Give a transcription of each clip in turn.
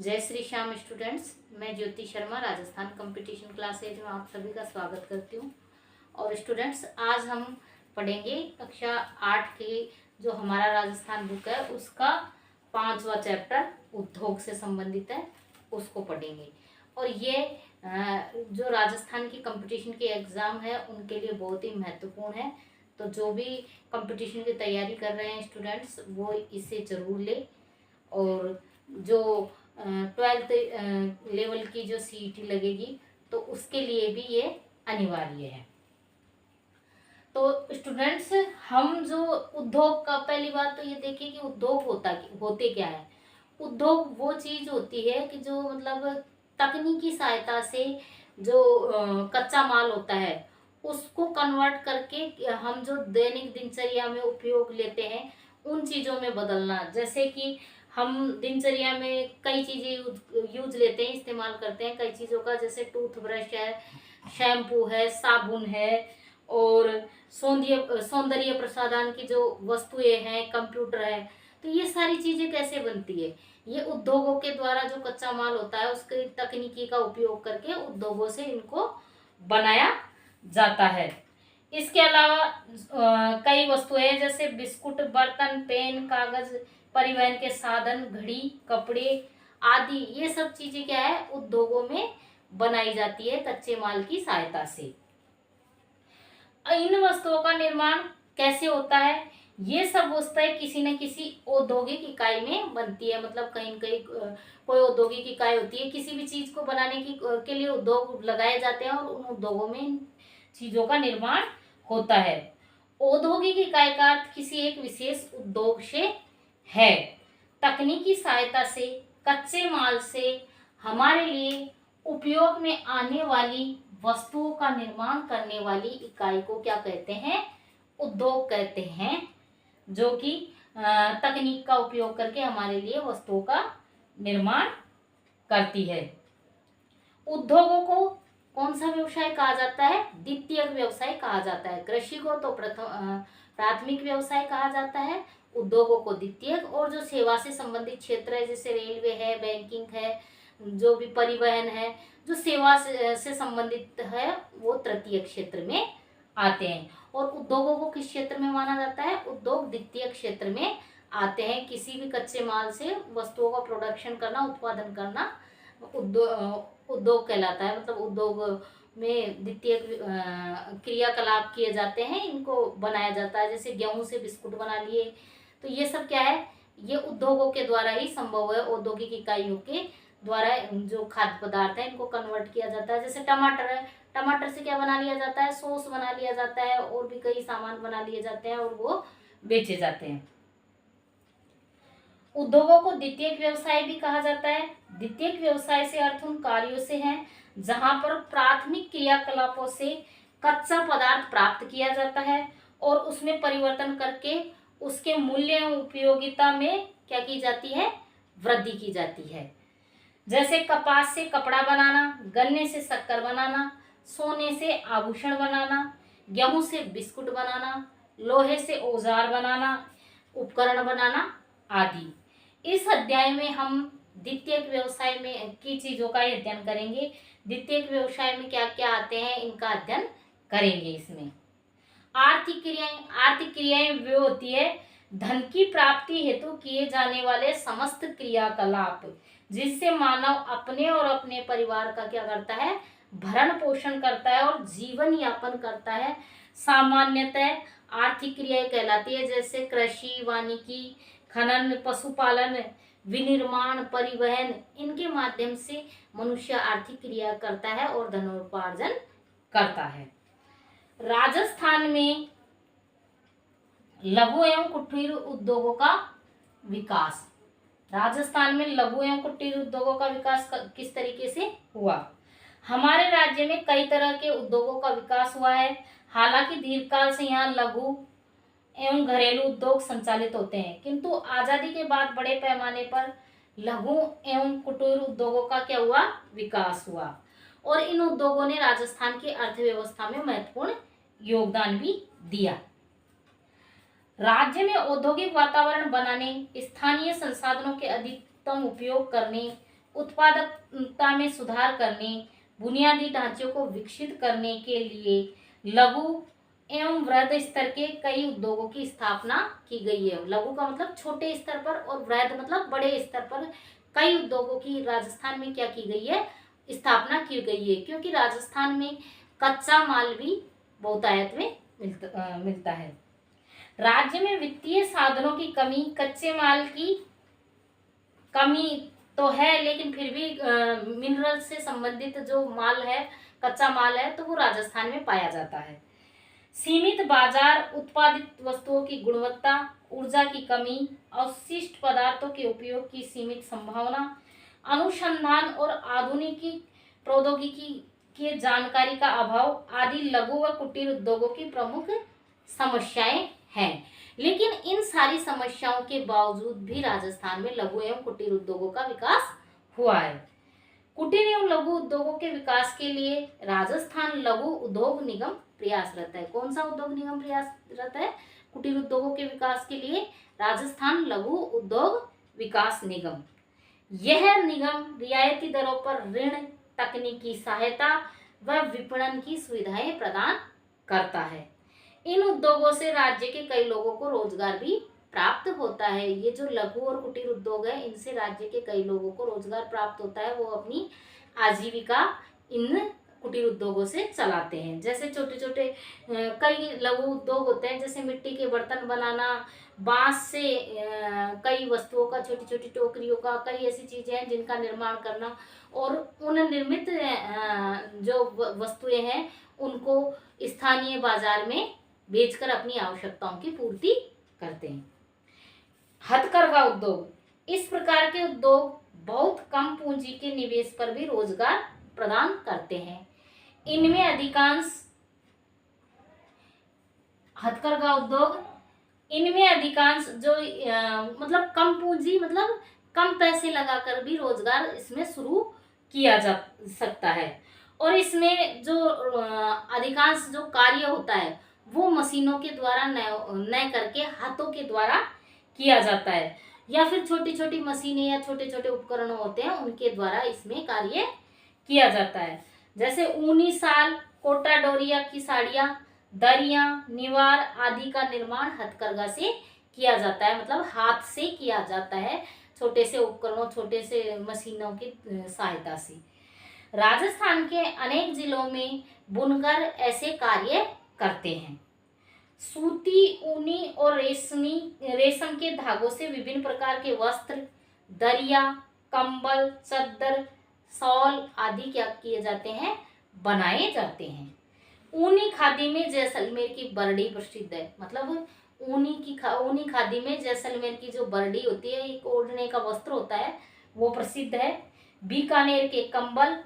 जय श्री श्याम स्टूडेंट्स, मैं Jyoti Sharma Rajasthan competition classes में आप सभी का स्वागत करती हूँ। और स्टूडेंट्स, आज हम पढ़ेंगे कक्षा 8 के जो हमारा राजस्थान बुक है उसका 5वां चैप्टर उद्योग से संबंधित है, उसको पढ़ेंगे। और ये जो राजस्थान की कंपटीशन के एग्ज़ाम है उनके लिए बहुत ही महत्वपूर्ण है। तो जो भी कंपटीशन की तैयारी कर रहे हैं स्टूडेंट्स वो इसे ज़रूर ले। और जो 12th लेवल की जो CET लगेगी तो उसके लिए भी ये अनिवार्य है। तो स्टूडेंट्स, हम जो उद्योग का पहली बात तो ये देखें कि उद्योग होते क्या है। उद्योग वो चीज़ होती है कि जो मतलब तकनीकी सहायता से जो कच्चा माल होता है उसको कन्वर्ट करके हम जो दैनिक दिनचर्या में उपयोग लेते हैं उन चीज़ों में बदलना। जैसे कि हम दिनचर्या में कई चीज़ें यूज लेते हैं, इस्तेमाल करते हैं कई चीज़ों का, जैसे टूथब्रश है, शैम्पू है, साबुन है, और सौंदर्य प्रसाधन की जो वस्तुएं हैं, कंप्यूटर है। तो ये सारी चीज़ें कैसे बनती है? ये उद्योगों के द्वारा जो कच्चा माल होता है उसके तकनीकी का उपयोग करके उद्योगों से इनको बनाया जाता है। इसके अलावा कई वस्तुएं जैसे बिस्कुट, बर्तन, पेन, कागज, परिवहन के साधन, घड़ी, कपड़े आदि, ये सब चीजें क्या है, उद्योगों में बनाई जाती है कच्चे माल की सहायता से। इन वस्तुओं का निर्माण कैसे होता है? ये सब वस्तुएं किसी न किसी औद्योगिक इकाई में बनती है। मतलब कहीं कहीं कोई औद्योगिक इकाई होती है, किसी भी चीज को बनाने के लिए उद्योग लगाए जाते हैं और उन उद्योगों में इन चीजों का निर्माण होता है। औद्योगिक इकाई का अर्थ किसी एक विशेष उद्योग से है। तकनीकी सहायता से कच्चे माल से हमारे लिए उपयोग में आने वाली वस्तुओं का निर्माण करने वाली इकाई को क्या कहते हैं? उद्योग कहते हैं, जो कि तकनीक का उपयोग करके हमारे लिए वस्तुओं का निर्माण करती है। उद्योगों को कौन सा व्यवसाय कहा जाता है? द्वितीयक व्यवसाय कहा जाता है। कृषि को तो प्राथमिक व्यवसाय कहा जाता है, उद्योगों को द्वितीयक, और जो सेवा से संबंधित क्षेत्र है जैसे रेलवे है, बैंकिंग है, जो भी परिवहन है, जो सेवा से संबंधित है वो तृतीय क्षेत्र में आते हैं। और उद्योगों को किस क्षेत्र में माना जाता है? उद्योग द्वितीय क्षेत्र में आते हैं। किसी भी कच्चे माल से वस्तुओं का प्रोडक्शन करना, उत्पादन करना उद्योग कहलाता है। मतलब उद्योग में द्वितीय क्रियाकलाप किए जाते हैं, इनको बनाया जाता है। जैसे गेहूं से बिस्कुट बना लिए, तो ये सब क्या है, ये उद्योगों के द्वारा ही संभव है। औद्योगिक इकाइयों के द्वारा जो खाद्य पदार्थ है इनको कन्वर्ट किया जाता है। जैसे टमाटर है, टमाटर से क्या बना लिया जाता है? सॉस बना लिया जाता है, और भी कई सामान बना लिए जाते हैं और वो बेचे जाते हैं। उद्योगों को द्वितीयक व्यवसाय भी कहा जाता है। द्वितीयक व्यवसाय से अर्थ उन कार्यों से है जहां पर प्राथमिक क्रियाकलापों से कच्चा पदार्थ प्राप्त किया जाता है और उसमें परिवर्तन करके उसके मूल्य एवं उपयोगिता में क्या की जाती है? वृद्धि की जाती है। जैसे कपास से कपड़ा बनाना, गन्ने से शक्कर बनाना, सोने से आभूषण बनाना, गेहूं से बिस्कुट बनाना, लोहे से औजार बनाना, उपकरण बनाना आदि। इस अध्याय में हम द्वितीयक व्यवसाय में की चीजों का अध्ययन करेंगे। द्वितीयक व्यवसाय में क्या क्या आते हैं इनका अध्ययन करेंगे। इसमें आर्थिक क्रियाएं वे होती है धन की प्राप्ति हेतु किए जाने वाले समस्त क्रियाकलाप जिससे मानव अपने और अपने परिवार का क्या करता है? भरण पोषण करता है और जीवन यापन करता है। सामान्यतः आर्थिक क्रियाएं कहलाती है, जैसे कृषि, वानिकी, खनन, पशुपालन, विनिर्माण, परिवहन, इनके माध्यम से मनुष्य आर्थिक क्रिया करता है और धनोपार्जन करता है। राजस्थान में लघु एवं कुटीर उद्योगों का विकास। राजस्थान में लघु एवं कुटीर उद्योगों का विकास किस तरीके से हुआ? हमारे राज्य में कई तरह के उद्योगों का विकास हुआ है। हालांकि दीर्घकाल से यहाँ लघु एवं घरेलू उद्योग संचालित होते हैं, किंतु आजादी के बाद बड़े पैमाने पर लघु एवं कुटीर उद्योगों का क्या हुआ? विकास हुआ। और इन उद्योगों ने राजस्थान की अर्थव्यवस्था में महत्वपूर्ण योगदान भी दिया। राज्य में औद्योगिक वातावरण बनाने, स्थानीय संसाधनों के अधिकतम उपयोग करने, उत्पादकता में सुधार करने, बुनियादी ढांचे को विकसित करने के लिए लघु एवं वृहद स्तर के कई उद्योगों की स्थापना की गई है। लघु का मतलब छोटे स्तर पर और वृहद मतलब बड़े स्तर पर कई उद्योगों की राजस्थान में क्या की गई है, स्थापना की गई है। क्योंकि राजस्थान में कच्चा माल भी बहुतायत में मिलता है। राज्य में वित्तीय साधनों की कमी, कच्चे माल की कमी तो है, लेकिन फिर भी मिनरल से संबंधित जो माल है, कच्चा माल है, तो वो राजस्थान में पाया जाता है। सीमित बाजार, उत्पादित वस्तुओं की गुणवत्ता, ऊर्जा की कमी, अवशिष्ट पदार्थों के उपयोग की सीमित संभावना, अनुसंधान और आधुनिक प्रौद्योगिकी के जानकारी का अभाव आदि लघु व कुटीर उद्योगों की प्रमुख समस्याएं हैं। लेकिन इन सारी समस्याओं के बावजूद भी राजस्थान में लघु एवं कुटीर उद्योगों का विकास हुआ है। कुटीर एवं लघु उद्योगों के विकास के लिए राजस्थान लघु उद्योग निगम प्रयासरत है। कौन सा उद्योग निगम प्रयासरत है? कुटीर उद्योगों के विकास के लिए राजस्थान लघु उद्योग विकास निगम। यह निगम रियायती दरों पर ऋण, तकनीकी सहायता व विपणन की सुविधाएं प्रदान करता है। इन उद्योगों से राज्य के कई लोगों को रोजगार भी प्राप्त होता है। ये जो लघु और कुटीर उद्योग है, इनसे राज्य के कई लोगों को रोजगार प्राप्त होता है। वो अपनी आजीविका इन कुटीर उद्योगों से चलाते हैं। जैसे छोटे छोटे कई लघु उद्योग होते हैं, जैसे मिट्टी के बर्तन बनाना, बांस से कई वस्तुओं का, छोटी छोटी टोकरियों का, कई ऐसी चीजें हैं जिनका निर्माण करना, और उन निर्मित जो वस्तुएं हैं उनको स्थानीय बाजार में बेचकर अपनी आवश्यकताओं की पूर्ति करते हैं। हथकरघा उद्योग, इस प्रकार के उद्योग बहुत कम पूंजी के निवेश पर भी रोजगार प्रदान करते हैं। इनमें अधिकांश हथकरघा उद्योग, इनमें अधिकांश जो मतलब कम पूंजी मतलब कम पैसे लगाकर भी रोजगार इसमें शुरू किया जा सकता है। और इसमें जो अधिकांश जो कार्य होता है वो मशीनों के द्वारा न करके हाथों के द्वारा किया जाता है, या फिर छोटी छोटी मशीनें या छोटे छोटे उपकरण होते हैं उनके द्वारा इसमें कार्य किया जाता है। जैसे ऊनी साल, कोटा डोरिया की साड़ियाँ, दरियाँ, निवार आदि का निर्माण हथकरघा से किया जाता है, मतलब हाथ से किया जाता है, छोटे से उपकरणों, छोटे से मशीनों की सहायता से। राजस्थान के अनेक जिलों में बुनकर ऐसे कार्य करते हैं। सूती, ऊनी और रेशम के धागों से विभिन्न प्रकार के वस्त्र, दरिया, कंबल, चद्दर, शॉल आदि क्या किए जाते हैं, बनाए जाते हैं। ऊनी खादी में जैसलमेर की बरडी प्रसिद्ध है, मतलब ऊनी खादी में जैसलमेर की जो बरडी होती है, एक ओढ़ने का वस्त्र होता है, वो प्रसिद्ध है। बीकानेर के कंबल,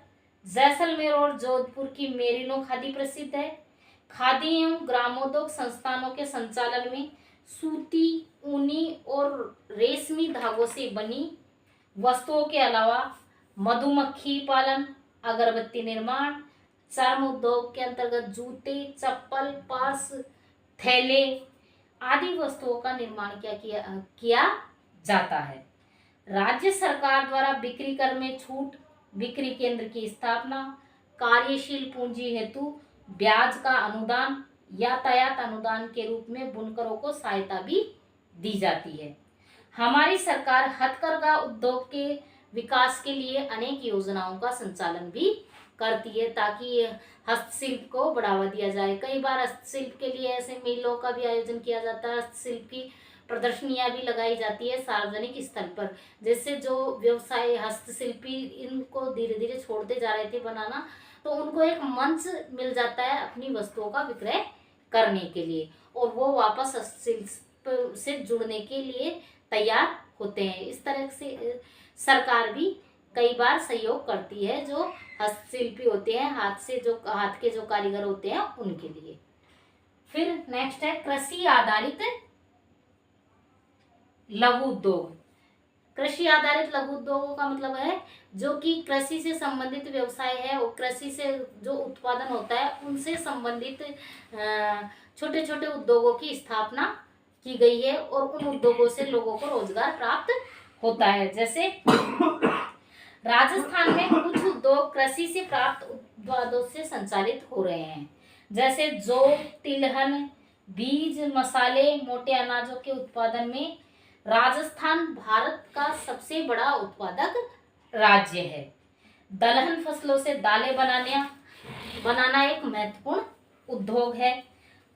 जैसलमेर और जोधपुर की मेरिनो खादी प्रसिद्ध है। खादी एवं ग्रामोद्योग संस्थानों के संचालन में सूती, ऊनी और रेशमी धागों से बनी वस्तुओं के अलावा मधुमक्खी पालन, अगरबत्ती निर्माण, चर्म उद्योग के अंतर्गत जूते, चप्पल, पर्स, थैले आदि वस्तुओं का निर्माण किया जाता है। राज्य सरकार द्वारा बिक्री कर में छूट, बिक्री केंद्र की स्थापना, कार्यशील पूंजी हेतु ब्याज का अनुदान, यातायात अनुदान के रूप में बुनकरों को सहायता भी दी जाती है। हमारी सरकार हथकरघा उद्योग के विकास के लिए अनेक योजनाओं का संचालन भी करती है, ताकि हस्तशिल्प को बढ़ावा दिया जाए। कई बार हस्तशिल्प के लिए ऐसे मेलों का भी आयोजन किया जाता है, हस्तशिल्प की प्रदर्शनियां भी लगाई जाती है सार्वजनिक स्थल पर, जिससे जो व्यवसाय हस्तशिल्पी इनको धीरे धीरे छोड़ते जा रहे थे बनाना, तो उनको एक मंच मिल जाता है अपनी वस्तुओं का विक्रय करने के लिए, और वो वापस हस्तशिल्प से जुड़ने के लिए तैयार होते हैं। इस तरह से सरकार भी कई बार सहयोग करती है जो हस्तशिल्पी होते हैं, हाथ के जो कारीगर होते हैं उनके लिए। फिर नेक्स्ट है कृषि आधारित लघु उद्योग। कृषि आधारित लघु उद्योगों का मतलब है जो कि कृषि से संबंधित व्यवसाय है, और कृषि से जो उत्पादन होता है उनसे संबंधित छोटे छोटे उद्योगों की स्थापना की गई है, और उन उद्योगों से लोगों को रोजगार प्राप्त होता है। जैसे राजस्थान में कुछ उद्योग कृषि से प्राप्त उत्पादों से संचालित हो रहे हैं, जैसे जौ, तिलहन, बीज, मसाले, मोटे अनाजों के उत्पादन में राजस्थान भारत का सबसे बड़ा उत्पादक राज्य है। दलहन फसलों से दालें बनाना एक महत्वपूर्ण उद्योग है।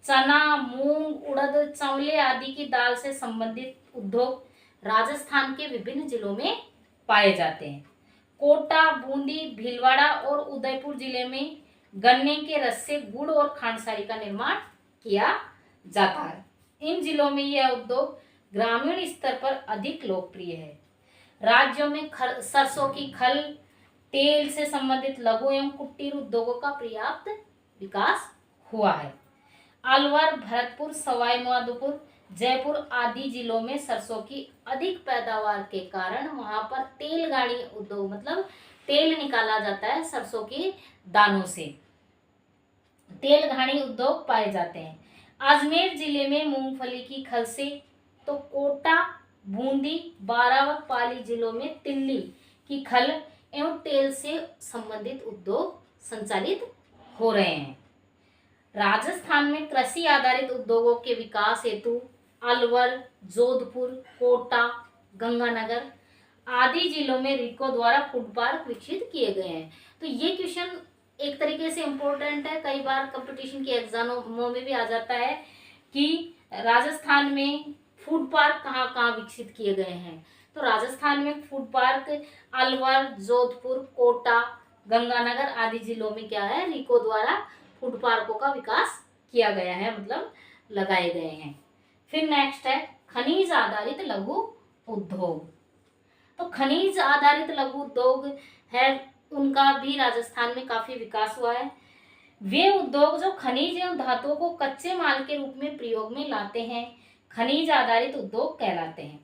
चना, मूंग, उड़द, चावले आदि की दाल से संबंधित उद्योग राजस्थान के विभिन्न जिलों में पाए जाते हैं। कोटा, बूंदी, भीलवाड़ा और उदयपुर जिले में गन्ने के रस से गुड़ और खांडसारी का निर्माण किया जाता है। इन जिलों में यह उद्योग ग्रामीण स्तर पर अधिक लोकप्रिय है। राज्यों में सरसों की खल, तेल से संबंधित लघु एवं कुटीर उद्योगों का पर्याप्त विकास हुआ है। अलवर, भरतपुर, सवाई माधोपुर, जयपुर आदि जिलों में सरसों की अधिक पैदावार के कारण वहां पर तेल गाड़ी उद्योग, मतलब तेल निकाला जाता है सरसों के दानों से, तेल घानी उद्योग पाए जाते हैं। अजमेर जिले में मूंगफली की खल से, तो कोटा, बूंदी, बारां व पाली जिलों में तिल्ली की खल एवं तेल से संबंधित उद्योग संचालित हो रहे हैं। राजस्थान में कृषि आधारित उद्योगों के विकास हेतु अलवर, जोधपुर, कोटा, गंगानगर आदि जिलों में रिको द्वारा फूड पार्क विकसित किए गए हैं। तो ये क्वेश्चन एक तरीके से इम्पोर्टेंट है, कई बार कंपटीशन के एग्जामों में भी आ जाता है कि राजस्थान में फूड पार्क कहाँ कहाँ विकसित किए गए हैं। तो राजस्थान में फूड पार्क अलवर, जोधपुर, कोटा, गंगानगर आदि जिलों में क्या है, रिको द्वारा फूड पार्कों का विकास किया गया है, मतलब लगाए गए हैं। फिर नेक्स्ट है खनिज आधारित लघु उद्योग। तो खनिज आधारित लघु उद्योग है, उनका भी राजस्थान में काफी विकास हुआ है। वे उद्योग जो खनिज एवं धातुओं को कच्चे माल के रूप में प्रयोग में लाते हैं, खनिज आधारित उद्योग कहलाते हैं।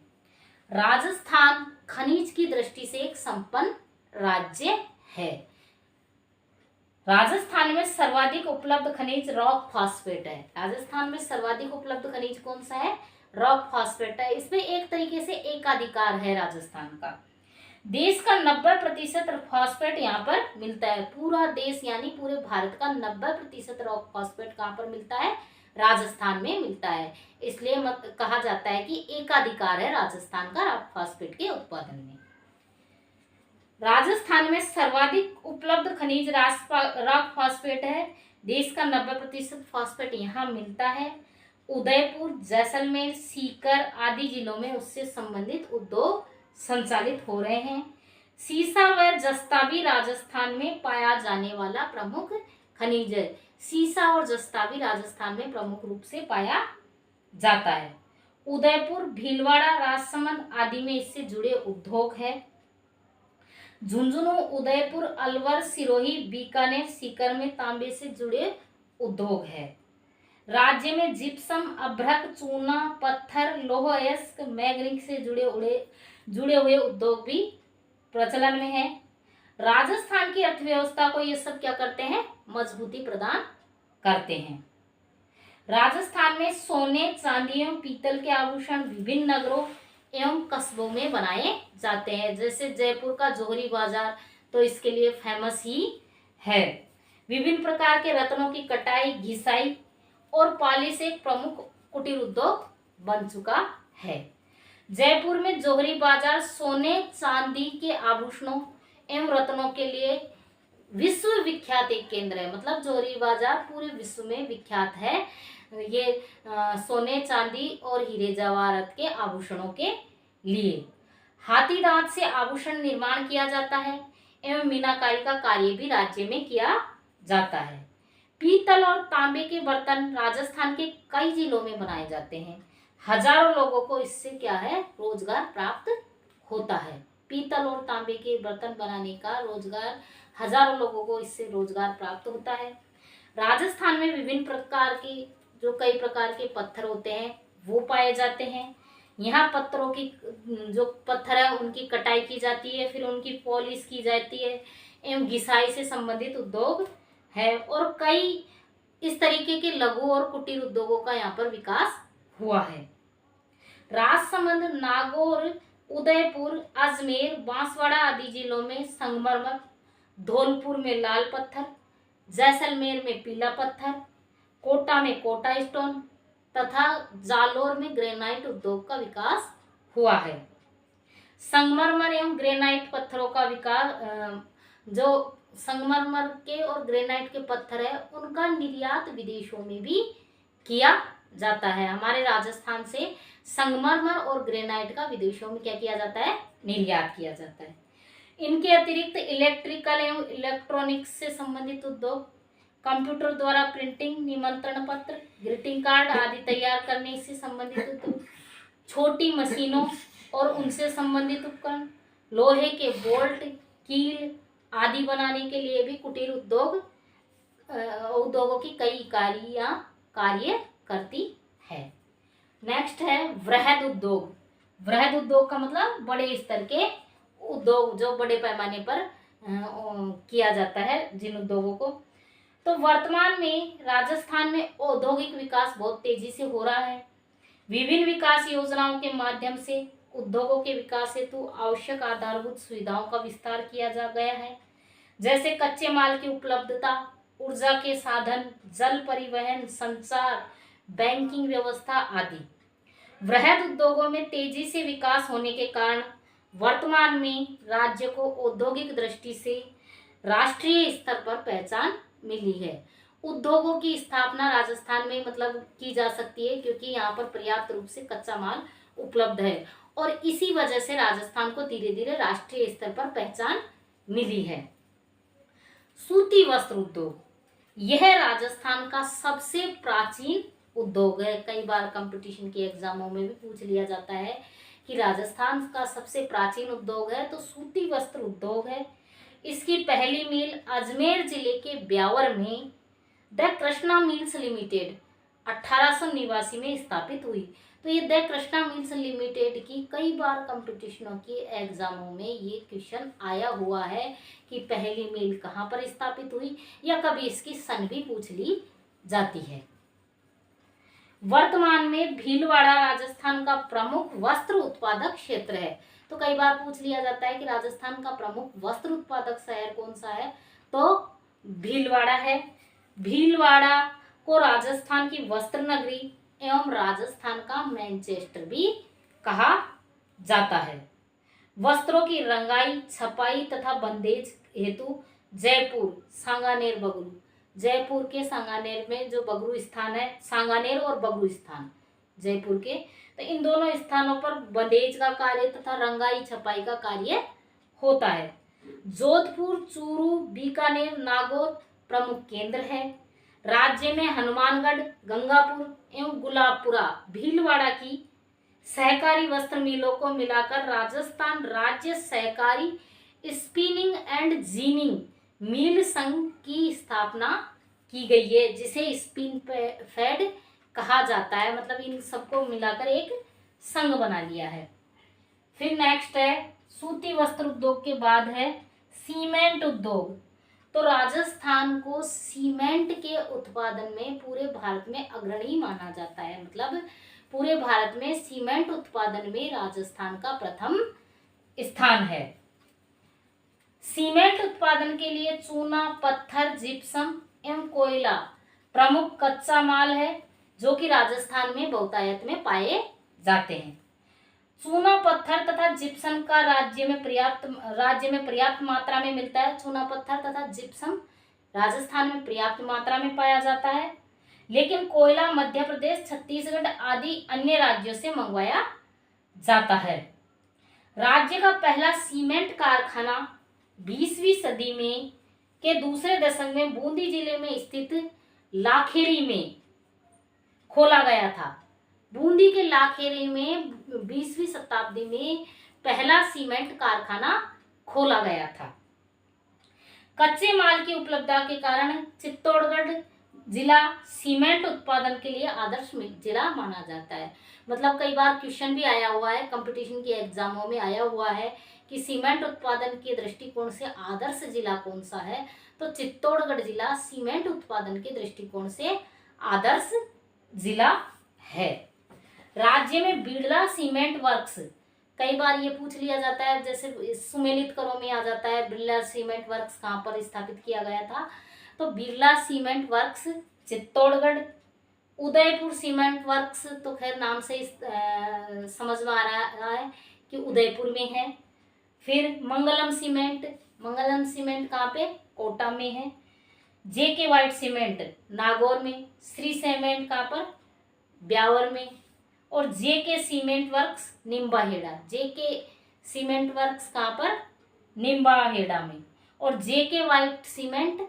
राजस्थान खनिज की दृष्टि से एक संपन्न राज्य है। राजस्थान में सर्वाधिक उपलब्ध खनिज रॉक फॉस्फेट है। राजस्थान में सर्वाधिक उपलब्ध खनिज कौन सा है, रॉक फॉस्फेट है। इसमें एक तरीके से एकाधिकार है राजस्थान का। देश का 90% फॉस्फेट यहाँ पर मिलता है। पूरा देश यानी पूरे भारत का 90% रॉक फॉस्फेट कहाँ पर मिलता है, राजस्थान में मिलता है। इसलिए कहा जाता है कि एकाधिकार है राजस्थान का रॉक फॉस्फेट के उत्पादन में। राजस्थान में सर्वाधिक उपलब्ध खनिज रॉक फॉस्फेट है। देश का 90% फॉस्फेट यहाँ मिलता है। उदयपुर, जैसलमेर, सीकर आदि जिलों में उससे संबंधित उद्योग संचालित हो रहे हैं। सीसा व जस्ता भी राजस्थान में पाया जाने वाला प्रमुख खनिज है। सीसा और जस्ता भी राजस्थान में प्रमुख रूप से पाया जाता है। उदयपुर, भीलवाड़ा, राजसमंद आदि में इससे जुड़े उद्योग है। झुंझुनू, उदयपुर, अलवर, सिरोही, बीकानेर, सीकर में तांबे से जुड़े उद्योग है। राज्य में जिप्सम, अभ्रक, चूना, पत्थर, लौह अयस्क, मैग्नीज से जुड़े हुए उद्योग भी प्रचलन में है। राजस्थान की अर्थव्यवस्था को ये सब क्या करते हैं, मजबूती प्रदान करते हैं। राजस्थान में सोने, चांदी एवं पीतल के आभूषण विभिन्न नगरों एवं कस्बों में बनाए जाते हैं। जैसे जयपुर का जोहरी बाजार तो इसके लिए फेमस ही है। विभिन्न प्रकार के रत्नों की कटाई, घिसाई और पॉलिश एक प्रमुख कुटीर उद्योग बन चुका है। जयपुर में जोहरी बाजार सोने, चांदी के आभूषणों एवं रत्नों के लिए विश्व विख्यात एक केंद्र है। मतलब जोहरी बाजार पूरे विश्व में विख्यात है। ये सोने, चांदी और हीरे जवाहरात के आभूषणों के लिए। हाथी दांत से आभूषण निर्माण किया जाता है एवं मीनाकारी का कार्य भी राज्य में किया जाता है। पीतल और तांबे के बर्तन राजस्थान के कई जिलों में बनाए जाते हैं। हजारों लोगों को इससे क्या है, रोजगार प्राप्त होता है। पीतल और तांबे के बर्तन बनाने का रोजगार, हजारों लोगों को इससे रोजगार प्राप्त होता है। राजस्थान में विभिन्न प्रकार के कई प्रकार के पत्थर होते हैं वो पाए जाते हैं। यहाँ पत्थरों की जो पत्थर है उनकी कटाई की जाती है, फिर उनकी पॉलिश की जाती है एवं घिसाई से संबंधित उद्योग है। और कई इस तरीके के लघु और कुटीर उद्योगों का यहाँ पर विकास हुआ है। राजसमंद, नागौर, उदयपुर, अजमेर, बांसवाड़ा आदि जिलों में संगमरमर, धौलपुर में लाल पत्थर, जैसलमेर में पीला पत्थर, कोटा में कोटा स्टोन तथा जालोर में ग्रेनाइट उद्योग का विकास हुआ है। संगमरमर एवं ग्रेनाइट पत्थरों का विकास, जो संगमरमर के और ग्रेनाइट के पत्थर है उनका निर्यात विदेशों में भी किया जाता है। हमारे राजस्थान से संगमरमर और ग्रेनाइट का विदेशों में क्या किया जाता है, निर्यात किया जाता है। इनके अतिरिक्त इलेक्ट्रिकल एवं इलेक्ट्रॉनिक्स से संबंधित उद्योग, कंप्यूटर द्वारा प्रिंटिंग, निमंत्रण पत्र, ग्रीटिंग कार्ड आदि तैयार करने से संबंधित उद्योग, छोटी मशीनों और उनसे संबंधित उपकरण, लोहे के बोल्ट, कील आदि बनाने के लिए भी कुटीर उद्योगों की कई इकाइयां कार्य करती है। नेक्स्ट है वृहद उद्योग। वृहद उद्योग का मतलब बड़े स्तर के उद्योग, जो बड़े पैमाने पर किया जाता है जिन उद्योगों को। तो वर्तमान में राजस्थान में औद्योगिक विकास बहुत तेजी से हो रहा है। विभिन्न विकास योजनाओं के माध्यम से उद्योगों के विकास हेतु आवश्यक आधारभूत सुविधाओं का विस्तार किया जा गया है, जैसे कच्चे माल की उपलब्धता, ऊर्जा के साधन, जल परिवहन, संचार, बैंकिंग व्यवस्था आदि। वृहद उद्योगों में तेजी से विकास होने के कारण वर्तमान में राज्य को औद्योगिक दृष्टि से राष्ट्रीय स्तर पर पहचान मिली है। उद्योगों की स्थापना राजस्थान में मतलब की जा सकती है क्योंकि यहाँ पर पर्याप्त रूप से कच्चा माल उपलब्ध है और इसी वजह से राजस्थान को धीरे धीरे राष्ट्रीय स्तर पर पहचान मिली है। सूती वस्त्र उद्योग, यह राजस्थान का सबसे प्राचीन उद्योग है। कई बार कंपटीशन के एग्जामों में भी पूछ लिया जाता है कि राजस्थान का सबसे प्राचीन उद्योग है तो सूती वस्त्र उद्योग है। इसकी पहली मिल अजमेर जिले के ब्यावर में द कृष्णा मिल्स लिमिटेड 1889 में स्थापित हुई। तो ये द कृष्णा मिल्स लिमिटेड की कई बार कंपटीशनों के एग्जामों में ये क्वेश्चन आया हुआ है कि पहली मिल कहाँ पर स्थापित हुई, या कभी इसकी सन भी पूछ ली जाती है। वर्तमान में भीलवाड़ा राजस्थान का प्रमुख वस्त्र उत्पादक क्षेत्र है। तो कई बार पूछ लिया जाता है कि राजस्थान का प्रमुख वस्त्र उत्पादक शहर कौन सा है, तो भीलवाड़ा है। भीलवाड़ा को राजस्थान की वस्त्र नगरी एवं राजस्थान का मैनचेस्टर भी कहा जाता है। वस्त्रों की रंगाई, छपाई तथा बंदेज हेतु जयपुर, सांगानेर, बगरू, जयपुर के सांगानेर में जो बगरू स्थान है, सांगानेर और बगरू स्थान जयपुर के, तो इन दोनों स्थानों पर बंदेज का कार्य तथा रंगाई छपाई का कार्य होता है। जोधपुर, चूरू, बीकानेर, नागौर प्रमुख केंद्र है। राज्य में हनुमानगढ़, गंगापुर एवं गुलाबपुरा, भीलवाड़ा की सहकारी वस्त्र मिलों को मिलाकर राजस्थान राज्य सहकारी स्पिनिंग एंड जीनिंग मिल संघ की स्थापना की गई है, जिसे स्पिन फेड कहा जाता है। मतलब इन सबको मिलाकर एक संघ बना लिया है। फिर नेक्स्ट है सूती वस्त्र उद्योग के बाद है सीमेंट उद्योग। तो राजस्थान को सीमेंट के उत्पादन में पूरे भारत में अग्रणी माना जाता है। मतलब पूरे भारत में सीमेंट उत्पादन में राजस्थान का प्रथम स्थान है। सीमेंट उत्पादन के लिए चूना, पत्थर, जिप्सम एवं कोयला प्रमुख कच्चा माल है जो कि राजस्थान में बहुतायत में पाए जाते हैं। चूना, पत्थर तथा जिप्सम का राज्य में पर्याप्त मात्रा में मिलता है। चूना पत्थर तथा जिप्सम राजस्थान में पर्याप्त मात्रा में पाया जाता है, लेकिन कोयला मध्य प्रदेश, छत्तीसगढ़ आदि अन्य राज्यों से मंगवाया जाता है। राज्य का पहला सीमेंट कारखाना 20वीं सदी में के दूसरे दशक में बूंदी जिले में स्थित लाखेरी में खोला गया था। बूंदी के लाखेरी में 20वीं शताब्दी में पहला सीमेंट कारखाना खोला गया था। कच्चे माल की उपलब्धता के कारण चित्तौड़गढ़ जिला सीमेंट उत्पादन के लिए आदर्श जिला माना जाता है। मतलब कई बार क्वेश्चन भी आया हुआ है, कंपटीशन के एग्जामों में आया हुआ है कि सीमेंट उत्पादन के दृष्टिकोण से आदर्श जिला कौन सा है, तो चित्तौड़गढ़ जिला सीमेंट उत्पादन के दृष्टिकोण से आदर्श जिला है। राज्य में बिड़ला सीमेंट वर्क्स कई बार ये पूछ लिया जाता है, जैसे सुमेलित करों में आ जाता है बिरला सीमेंट वर्क्स कहाँ पर स्थापित किया गया था। तो Birla cement works Chittorgarh. Udaipur cement works तो खैर नाम से समझ में आ रहा है कि उदयपुर में है। फिर मंगलम सीमेंट कहाँ पे, कोटा में है। जेके वाइट सीमेंट नागौर में। श्री सीमेंट कहाँ पर, ब्यावर में। और जेके सीमेंट वर्क्स निम्बाहेड़ा। जेके सीमेंट वर्क्स कहाँ पर, निम्बाहेड़ा में। और जेके वाइट सीमेंट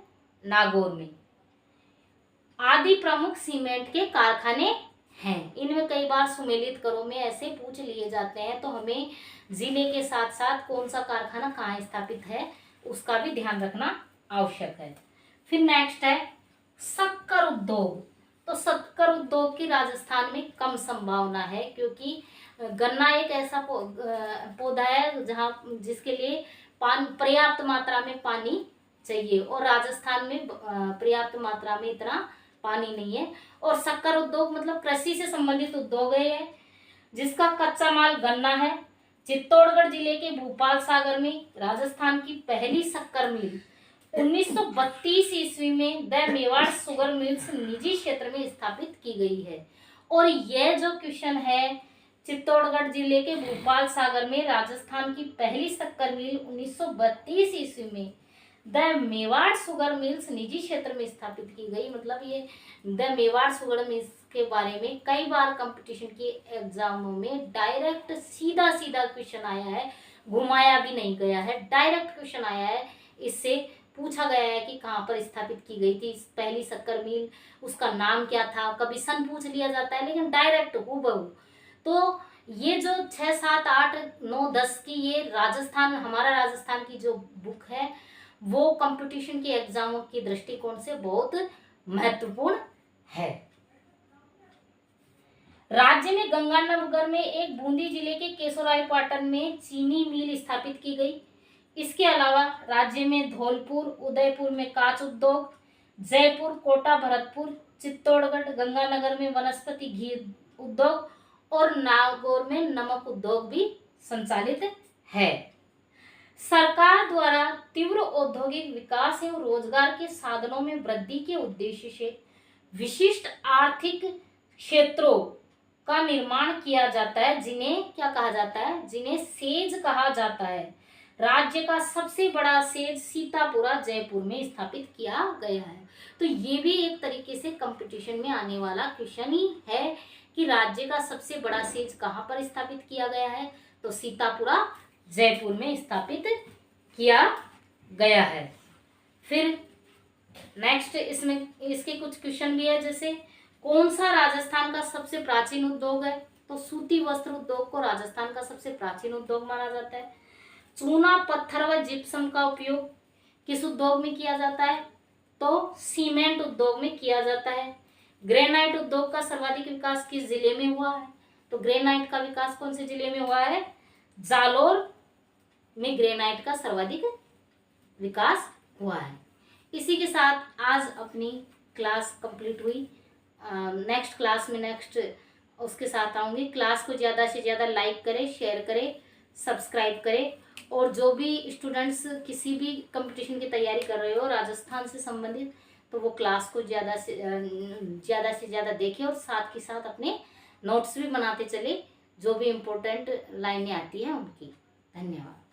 नागौर में। आदि प्रमुख सीमेंट के कारखाने हैं। इनमें कई बार सुमेलित करों में ऐसे पूछ लिए जाते हैं, तो हमें जिले के साथ साथ कौन सा कारखाना कहाँ स्थापित है उसका भी ध्यान रखना आवश्यक है। फिर नेक्स्ट है शक्कर उद्योग। तो शक्कर उद्योग की राजस्थान में कम संभावना है, क्योंकि गन्ना एक ऐसा पौधा है जहाँ जिसके लिए पर्याप्त मात्रा में पानी चाहिए, और राजस्थान में पर्याप्त मात्रा में इतना पानी नहीं है। और शक्कर उद्योग मतलब कृषि से संबंधित उद्योग है जिसका कच्चा माल गन्ना है। चित्तौड़गढ़ जिले के भूपाल सागर में राजस्थान की पहली शक्कर मिल 1932 ईस्वी में द मेवाड़ शुगर मिल्स निजी क्षेत्र में स्थापित की गई है। और यह जो क्वेश्चन है, चित्तौड़गढ़ जिले के भूपाल सागर में राजस्थान की पहली शक्कर मिल 1932 ईस्वी में द मेवाड़ शुगर मिल्स निजी क्षेत्र में स्थापित की गई। मतलब ये द मेवाड़ शुगर मिल्स के बारे में कई बार कंपटीशन के एग्जामों में डायरेक्ट सीधा क्वेश्चन आया है, घुमाया भी नहीं गया है, डायरेक्ट क्वेश्चन आया है। इससे पूछा गया है कि कहाँ पर स्थापित की गई थी पहली शक्कर मिल, उसका नाम क्या था। कभी सन पूछ लिया जाता है, लेकिन डायरेक्ट हूबहू। तो ये जो 6, 7, 8, 9, 10 की ये राजस्थान, हमारा राजस्थान की जो बुक है वो कंपटीशन के एग्जामों के दृष्टिकोण से बहुत महत्वपूर्ण है। राज्य में गंगानगर में एक बूंदी जिले के केशोरायपाटन में चीनी मिल स्थापित की गई। इसके अलावा राज्य में धौलपुर, उदयपुर में कांच उद्योग, जयपुर, कोटा, भरतपुर, चित्तौड़गढ़, गंगानगर में वनस्पति घी उद्योग और नागौर में नमक उद्योग भी संचालित है। सरकार द्वारा तीव्र औद्योगिक विकास एवं रोजगार के साधनों में वृद्धि के उद्देश्य से विशिष्ट आर्थिक क्षेत्रों का निर्माण किया जाता है, जिन्हें क्या कहा जाता है, जिन्हें सेज कहा जाता है। राज्य का सबसे बड़ा सेज सीतापुरा जयपुर में स्थापित किया गया है। तो ये भी एक तरीके से कंपटीशन में आने वाला क्वेश्चन ही है कि राज्य का सबसे बड़ा सेज कहाँ पर स्थापित किया गया है, तो सीतापुरा जयपुर में स्थापित किया गया है। फिर नेक्स्ट इसमें इसके कुछ क्वेश्चन भी है, जैसे कौन सा राजस्थान का सबसे प्राचीन उद्योग है, तो सूती वस्त्र उद्योग को राजस्थान का सबसे प्राचीन उद्योग माना जाता है। चूना, पत्थर व जिप्सम का उपयोग किस उद्योग में किया जाता है, तो सीमेंट उद्योग में किया जाता है। ग्रेनाइट उद्योग का सर्वाधिक विकास किस जिले में हुआ है, तो ग्रेनाइट का विकास कौन से जिले में हुआ है, जालोर में ग्रेनाइट का सर्वाधिक विकास हुआ है। इसी के साथ आज अपनी क्लास कंप्लीट हुई। नेक्स्ट क्लास में उसके साथ आऊँगी। क्लास को ज़्यादा से ज़्यादा लाइक करें, शेयर करें, सब्सक्राइब करें। और जो भी स्टूडेंट्स किसी भी कंपटीशन की तैयारी कर रहे हो राजस्थान से संबंधित, तो वो क्लास को ज़्यादा से ज़्यादा देखें और साथ के साथ अपने नोट्स भी बनाते चले, जो भी इम्पोर्टेंट लाइनें आती हैं उनकी। धन्यवाद।